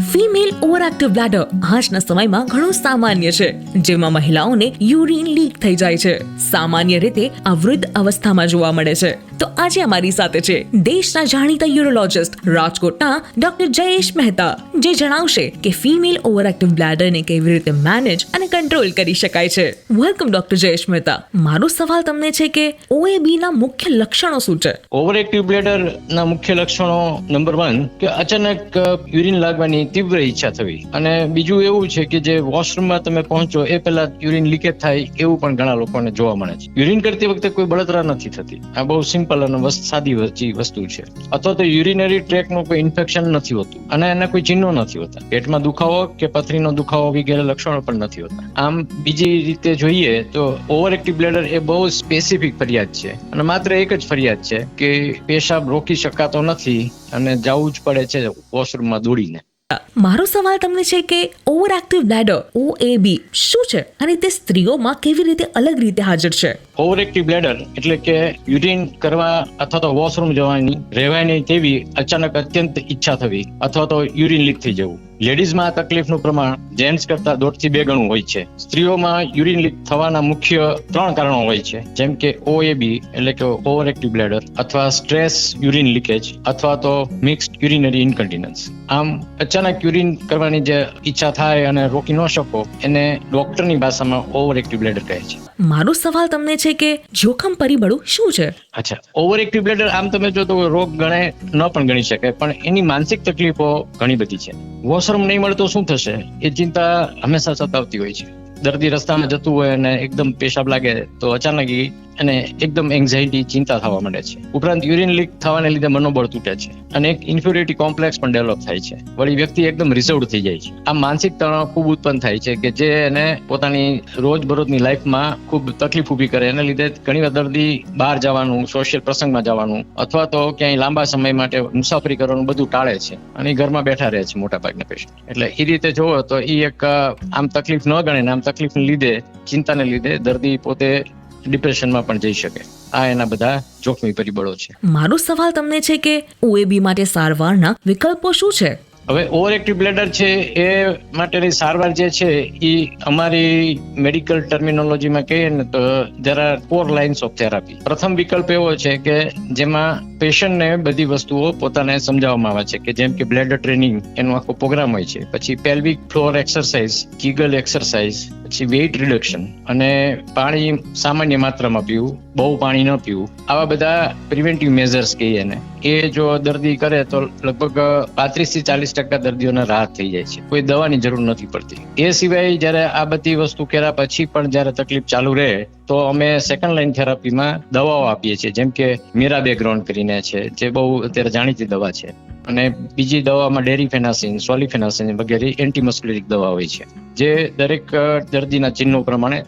Female overactive bladder આજના સમયમાં ઘણું સામાન્ય છે, જેમાં મહિલાઓને યુરિન લીક થઈ જાય છે. સામાન્ય રીતે આ વૃદ્ધ અવસ્થામાં જોવા મળે છે. તો આજે અમારી સાથે છે દેશના જાણીતા યુરોલોજિસ્ટ રાજકોટના ડોક્ટર જયેશ મહેતા, જે જણાવશે કે ફિમેલ ઓવરએક્ટિવ બ્લેડરને કેવી રીતે મેનેજ અને કંટ્રોલ કરી શકાય છે. Welcome doctor Jayesh Mehta. મારો સવાલ તમને છે કે OAB ના મુખ્ય લક્ષણો શું છે? ઓવરએક્ટિવ બ્લેડર ના મુખ્ય લક્ષણો નંબર 1 કે અચાનક યુરિન લાગવાની તીવ્ર ઈચ્છા થવી, અને બીજું એવું છે કે જે વોશરૂમમાં તમે પહોંચો એ પહેલા યુરિન લીકેજ થાય એવું પણ ઘણા લોકોને જોવા મળે છે. યુરિન કરતી વખતે કોઈ બળતરા નથી થતી. આ બહુ સિમ્પલ અને સાદી વસ્તુ છે. અથવા તો યુરિનરી ટ્રેકનું કોઈ ઇન્ફેક્શન નથી હોતું અને એના કોઈ ચિહ્નો નથી હોતા. પેટમાં દુખાવો કે પથરીનો દુખાવો વગેરે લક્ષણો પણ નથી હોતા. આમ બીજી રીતે જોઈએ તો ઓવરએક્ટિવ બ્લેડર એ બહુ સ્પેસિફિક ફરિયાદ છે, અને માત્ર એક જ ફરિયાદ છે કે પેશાબ રોકી શકાતો નથી અને જવું જ પડે છે વોશરૂમમાં દોડીને. મારો સવાલ તમને છે કે ઓવરએક્ટિવ બ્લેડર OAB શું છે અને તે સ્ત્રીઓમાં કેવી રીતે અલગ રીતે હાજર છે? ઓવરએક્ટિવ બ્લેડર એટલે કે યુરિન કરવા અથવા તો વોશરૂમ જવાની રહેવાય નહીં તેવી અચાનક અત્યંત ઈચ્છા થવી અથવા તો યુરિન લીક થઈ જવું. લેડીઝમાં આ તકલીફનું પ્રમાણ જેન્ટ્સ કરતા 1.5 થી 2 ગણું હોય છે. સ્ત્રીઓમાં યુરિન લીક થવાના મુખ્ય 3 કારણો હોય છે, જેમ કે OAB એટલે કે ઓવરએક્ટિવ બ્લેડર, અથવા સ્ટ્રેસ યુરિન લીકેજ, અથવા તો મિક્સ્ડ યુરિનરી ઇન્કન્ટિનન્સ. આમ અચાનક યુરિન કરવાની જે ઈચ્છા થાય અને રોકી ન શકો એને ડોક્ટરની ભાષામાં ઓવરએક્ટિવ બ્લેડર કહે છે. મારો સવાલ તમને છે કે જોખમ પરિબળો શું છે? અચ્છા, ઓવરએક્ટિવ બ્લેડર આમ તમે જો તો રોગ ગણે ન પણ ગણી શકાય, પણ એની માનસિક તકલીફો ઘણી બધી છે. વોશરૂમ નહીં મળે તો શું થશે એ ચિંતા હંમેશા સતાવતી હોય છે. દર્દી રસ્તામાં જતું હોય અને એકદમ પેશાબ લાગે તો અચાનક અને એકદમ એન્ઝાઇટી, ચિંતા થવા માંડે છે. ઉપરાંત યુરિન લીક થવાને લીધે મનોબળ તૂટે છે અને એક ઇન્ફિરિયોરિટી કોમ્પ્લેક્સ પણ ડેવલપ થાય છે. વળી વ્યક્તિ એકદમ રિઝર્વડ થઈ જાય છે. આ માનસિક તણાવ ખૂબ ઉત્પન્ન થાય છે કે જે એને પોતાની રોજબરોજની લાઈફમાં ખૂબ તકલીફ ઊભી કરે. એના લીધે ઘણીવાર દર્દી બહાર જવાનું, સોશિયલ પ્રસંગમાં જવાનું અથવા તો ક્યાંય લાંબા સમય માટે મુસાફરી કરવાનું બધું ટાળે છે અને ઘરમાં બેઠા રહે છે મોટા ભાગના પેશન્ટ. એટલે એ રીતે જોવો તો એ એક આમ તકલીફ ન ગણે ને આમ તકલીફને લીધે, ચિંતાને લીધે દર્દી પોતે ડિપ્રેશનમાં પણ જઈ શકે. આ એના બધા જોખમી પરિબળો છે. મારો સવાલ તમને છે કે OAB માટે સારવારના વિકલ્પો શું છે? હવે ઓવરએક્ટિવ બ્લેડર છે એ માટેની સારવાર જે છે એ અમારી મેડિકલ ટર્મિનોલોજીમાં કહીએ ને તો there are 4 lines of therapy. પ્રથમ વિકલ્પ એવો છે કે જેમાં પેશન્ટને બધી વસ્તુઓ પોતાને સમજાવવામાં આવે છે, કે જેમ કે બ્લેડર ટ્રેનિંગ એનો આખો પ્રોગ્રામ હોય છે, પછી pelvic floor exercise, Kegel exercise, પછી વેઇટ રિડક્શન અને પાણી સામાન્ય માત્રામાં પીવું, બહુ પાણી ન પીવું. આવા બધા પ્રિવેન્ટિવ મેઝર્સ કહીએ ને એ જો દર્દી કરે તો લગભગ 35 થી 40% દર્દીઓને રાહત થઈ જાય છે. કોઈ દવાની જરૂર નથી પડતી. એ સિવાય જયારે આ બધી વસ્તુ કર્યા પછી પણ જયારે તકલીફ ચાલુ રહે તો અમે સેકન્ડ લાઇન થેરાપીમાં દવાઓ આપીએ છીએ, જેમ કે મિરાબેગ્રોન કરીને છે, જે બહુ અત્યારે જાણીતી દવા છે. અને બીજી દવામાં ડેરીફેનાસિન, સોલિફેનાસિન વગેરે એન્ટીમસ્ક્યુલરિક દવા હોય છે, જે દરેક દર્દીના ચિહ્નો પ્રમાણે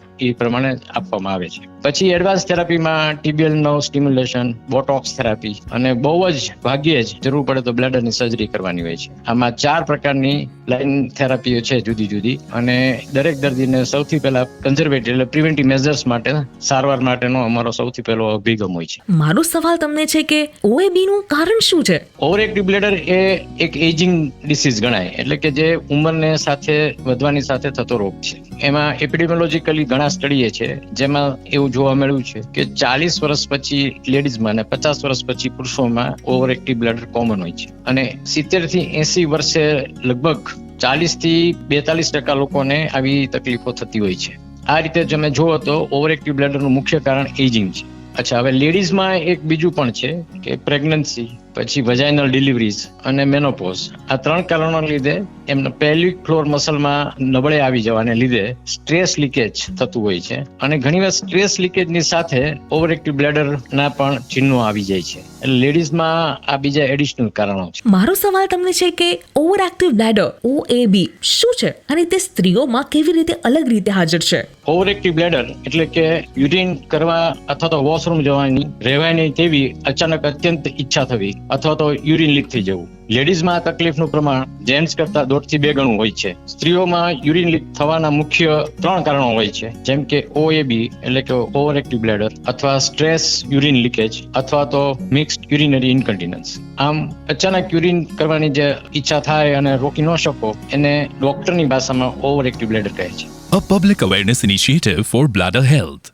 આપવામાં આવે છે. પછી એડવાન્સ થેરાપીમાં TBL nerve stimulation, botox therapy અને બહુ જ ભાગ્યે જ જરૂર પડે તો બ્લેડરની સર્જરી કરવાની હોય છે. આમાં 4 પ્રકારની લાઇન થેરાપીઓ છે જુદી જુદી, અને દરેક દર્દીને સૌથી પહેલા કન્ઝર્વેટિવ એટલે પ્રિવેન્ટિવ મેઝર્સ માટે સારવાર માટેનો અમારો સૌથી પહેલો અભિગમ હોય છે. મારો સવાલ તમને છે કે OAB નું કારણ શું છે? ઓવરએક્ટિવ બ્લેડર એ એક એજિંગ ડિસીઝ ગણાય, એટલે કે જે ઉંમરને સાથે વધવાની સાથે થતો રોગ છે. એમાં એપિડેમિયોલોજીકલી ઘણા સ્ટડીએ છે જેમાં એવું જોવા મળ્યું છે કે 40 વર્ષ પછી લેડીઝમાં અને 50 વર્ષ પછી પુરુષોમાં ઓવરએક્ટિવ બ્લેડર કોમન હોય છે, અને 70 થી 80 વર્ષે લગભગ 40 થી 42% લોકોને આવી તકલીફો થતી હોય છે. આ રીતે તમે જુઓ તો ઓવરએક્ટિવ બ્લેડરનું મુખ્ય કારણ એજિંગ છે. અચ્છા, હવે લેડીઝમાં એક બીજું પણ છે કે પ્રેગ્નન્સી, પછી વજાઇનલ ડિલિવરીઝ અને મેનોપોઝ. આ 3 કારણોના લીધે એમના પેલ્વિક ફ્લોર મસલમાં નબળાઈ આવી જવાને લીધે સ્ટ્રેસ લીકેજ થતું હોય છે, અને ઘણીવાર સ્ટ્રેસ લીકેજની સાથે ઓવરએક્ટિવ બ્લેડરના પણ ચિહ્નો આવી જાય છે. એટલે લેડીઝમાં આ બીજા એડિશનલ કારણો છે. મારો સવાલ તમને છે કે ઓવરએક્ટિવ બ્લેડર OAB શું છે અને તે સ્ત્રીઓમાં કેવી રીતે અલગ રીતે હાજર છે? ઓવરએક્ટિવ બ્લેડર એટલે કે યુરિન કરવા અથવા તો વોશરૂમ જવાની રહેવાય નહીં તેવી અચાનક અત્યંત ઈચ્છા થવી, અથવા તો યુરિન લીક થઈ જવું. લેડીઝમાં આ તકલીફનું પ્રમાણ જેન્ટ્સ કરતા 1.5 થી 2 ગણું હોય છે. સ્ત્રીઓમાં યુરિન લીક થવાના મુખ્ય 3 કારણો હોય છે, જેમ કે OAB એટલે કે ઓવર એક્ટિવ બ્લેડર, અથવા સ્ટ્રેસ યુરિન લીકેજ, અથવા તો મિક્સ્ડ યુરિનરી ઇન્કન્ટિનન્સ. આમ અચાનક યુરિન કરવાની જે ઈચ્છા થાય અને રોકી ન શકો એને ડોક્ટરની ભાષામાં ઓવર એક્ટિવ બ્લેડર કહે છે. A public awareness initiative for bladder health.